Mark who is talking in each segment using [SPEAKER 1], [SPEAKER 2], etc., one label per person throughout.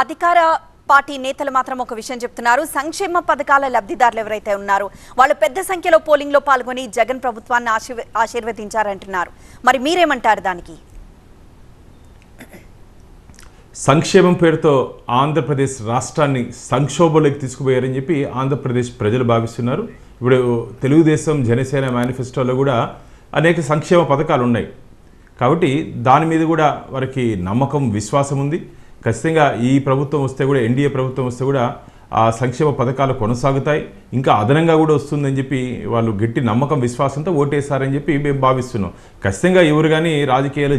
[SPEAKER 1] అధికార పార్టీ నేతలు మాత్రం ఒక విషయం చెప్తున్నారు. సంక్షేమ పథకాల లబ్ధిదారులు ఎవరైతే ఉన్నారో వాళ్ళు పెద్ద సంఖ్యలో పోలింగ్ లో పాల్గొని జగన్ ప్రభుత్వాన్ని ఆశీర్వదించారంటున్నారు. మరి మీరేమంటారు దానికి?
[SPEAKER 2] సంక్షేమం పేరుతో ఆంధ్రప్రదేశ్ రాష్ట్రాన్ని సంక్షోభంలోకి తీసుకుపోయారని చెప్పి ఆంధ్రప్రదేశ్ ప్రజలు భావిస్తున్నారు. ఇప్పుడు తెలుగుదేశం జనసేన మేనిఫెస్టోలో కూడా అనేక సంక్షేమ పథకాలు ఉన్నాయి కాబట్టి దాని మీద కూడా వారికి నమ్మకం విశ్వాసం ఉంది. ఖచ్చితంగా ఈ ప్రభుత్వం వస్తే కూడా ఎన్డీఏ ప్రభుత్వం వస్తే కూడా ఆ సంక్షేమ పథకాలు కొనసాగుతాయి, ఇంకా అదనంగా కూడా వస్తుందని చెప్పి వాళ్ళు గట్టి నమ్మకం విశ్వాసంతో ఓటేశారని చెప్పి మేము భావిస్తున్నాం. ఖచ్చితంగా ఎవరు కానీ రాజకీయాలు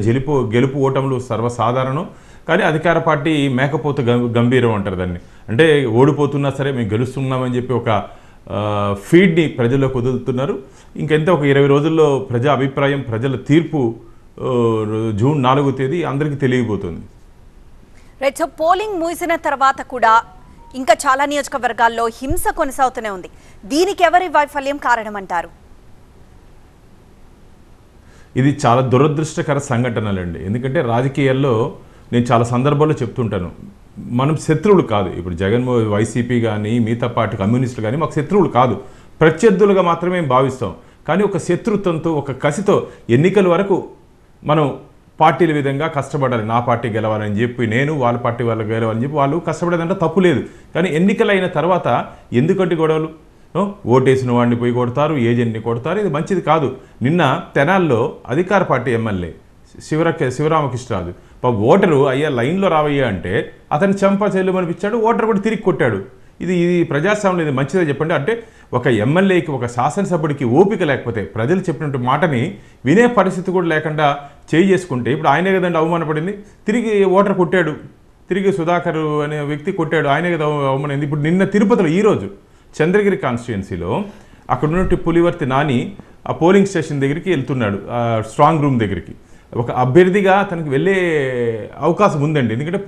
[SPEAKER 2] గెలుపు ఓటములు సర్వసాధారణం. కానీ అధికార పార్టీ మేకపోతే గంభీరం అంటారు దాన్ని. అంటే ఓడిపోతున్నా సరే మేము గెలుస్తున్నామని చెప్పి ఒక ఫీడ్ని ప్రజల్లోకి వదులుతున్నారు. ఇంకెంత ఒక 20 రోజుల్లో ప్రజా అభిప్రాయం ప్రజల తీర్పు జూన్ 4వ తేదీ అందరికీ తెలియబోతుంది.
[SPEAKER 1] రైట్. సో పోలింగ్ ముగిసిన తర్వాత కూడా ఇంకా చాలా నియోజకవర్గాల్లో హింస కొనసాగుతూనే ఉంది. దీనికి ఎవరి వైఫల్యం కారణమంటారు?
[SPEAKER 2] ఇది చాలా దురదృష్టకర సంఘటనలండి. ఎందుకంటే రాజకీయాల్లో నేను చాలా సందర్భాల్లో చెప్తుంటాను, మనం శత్రువులు కాదు. ఇప్పుడు జగన్మోహన్ వైసీపీ కానీ మిగతా పార్టీ కమ్యూనిస్టులు కానీ మాకు శత్రువులు కాదు, ప్రత్యర్థులుగా మాత్రమే భావిస్తాం. కానీ ఒక శత్రుత్వంతో ఒక కసితో ఎన్నికల వరకు మనం పార్టీల విధంగా కష్టపడాలి, నా పార్టీ గెలవాలని చెప్పి నేను వాళ్ళ పార్టీ వాళ్ళు గెలవాలని చెప్పి వాళ్ళు కష్టపడేదంటే తప్పు లేదు. కానీ ఎన్నికలైన తర్వాత ఎందుకంటే గొడవలు, ఓటేసిన వాడిని పోయి కొడతారు, ఏజెంట్ని కొడతారు, ఇది మంచిది కాదు. నిన్న తెనాల్లో అధికార పార్టీ ఎమ్మెల్యే శివరామకృష్ణరాజు ఓటరు అయ్యా లైన్లో రావయ్యా అంటే అతన్ని చెంప చెల్లుమనిపించాడు, ఓటర్ కూడా తిరిగి కొట్టాడు. ఇది ప్రజాస్వామ్యం, ఇది మంచిదే చెప్పండి. అంటే ఒక ఎమ్మెల్యేకి ఒక శాసనసభ్యుడికి ఓపిక లేకపోతే ప్రజలు చెప్పినట్టు మాటని వినే పరిస్థితి కూడా లేకుండా చేసుకుంటే ఇప్పుడు ఆయనే కదండి అవమానపడింది, తిరిగి ఓటర్ కొట్టాడు, తిరిగి సుధాకర్ అనే వ్యక్తి కొట్టాడు, ఆయనే కదా అవమానమైంది. ఇప్పుడు నిన్న తిరుపతిలో ఈరోజు చంద్రగిరి కాన్స్టిట్యుయెన్సీలో అక్కడ ఉన్నట్టు పులివర్తి నాని ఆ పోలింగ్ స్టేషన్ దగ్గరికి వెళ్తున్నాడు, స్ట్రాంగ్ రూమ్ దగ్గరికి. ఒక అభ్యర్థిగా తనకి వెళ్ళే అవకాశం ఉందండి, ఎందుకంటే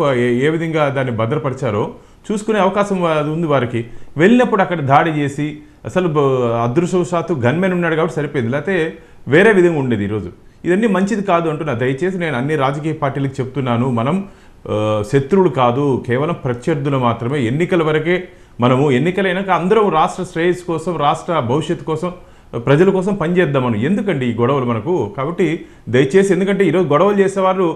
[SPEAKER 2] ఏ విధంగా దాన్ని భద్రపరిచారో చూసుకునే అవకాశం ఉంది వారికి. వెళ్ళినప్పుడు అక్కడ దాడి చేసి అసలు అదృష్టవశాత్తు గన్మెన్ ఉన్నాడు కాబట్టి సరిపోయింది, లేకపోతే వేరే విధంగా ఉండేది ఈరోజు. ఇదన్నీ మంచిది కాదు అంటున్నా. దయచేసి నేను అన్ని రాజకీయ పార్టీలకు చెప్తున్నాను, మనం శత్రువులు కాదు, కేవలం ప్రత్యర్థులు మాత్రమే. ఎన్నికల వరకే మనము, ఎన్నికలైనాక అందరం రాష్ట్ర శ్రేయస్సు కోసం, రాష్ట్ర భవిష్యత్తు కోసం, ప్రజల కోసం పనిచేద్దామని. ఎందుకండి ఈ గొడవలు మనకు? కాబట్టి దయచేసి, ఎందుకంటే ఈరోజు గొడవలు చేసేవాళ్ళు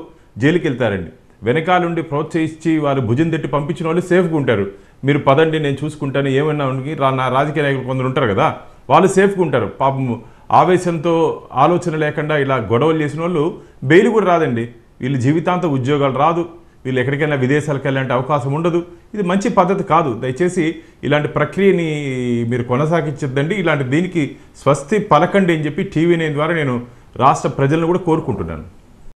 [SPEAKER 2] జైలుకి వెళ్తారండి, వెనకాలండి ప్రోత్సహించి వారు భుజం తట్టి పంపించిన వాళ్ళు సేఫ్గా ఉంటారు. మీరు పదండి నేను చూసుకుంటాను ఏమన్నా నా రాజకీయ నాయకులు కొందరు ఉంటారు కదా, వాళ్ళు సేఫ్గా ఉంటారు. పాపం ఆవేశంతో ఆలోచన లేకుండా ఇలా గొడవలు చేసిన వాళ్ళు బెయిల్ కూడా రాదండి, వీళ్ళు జీవితాంతం ఉద్యోగాలు రాదు, వీళ్ళు ఎక్కడికైనా విదేశాలకు వెళ్ళాలంటే అవకాశం ఉండదు. ఇది మంచి పద్ధతి కాదు. దయచేసి ఇలాంటి ప్రక్రియని మీరు కొనసాగించద్దండి. ఇలాంటి దీనికి స్వస్తి పలకండి అని చెప్పి TV9 ద్వారా నేను రాష్ట్ర ప్రజలను కూడా కోరుకుంటున్నాను.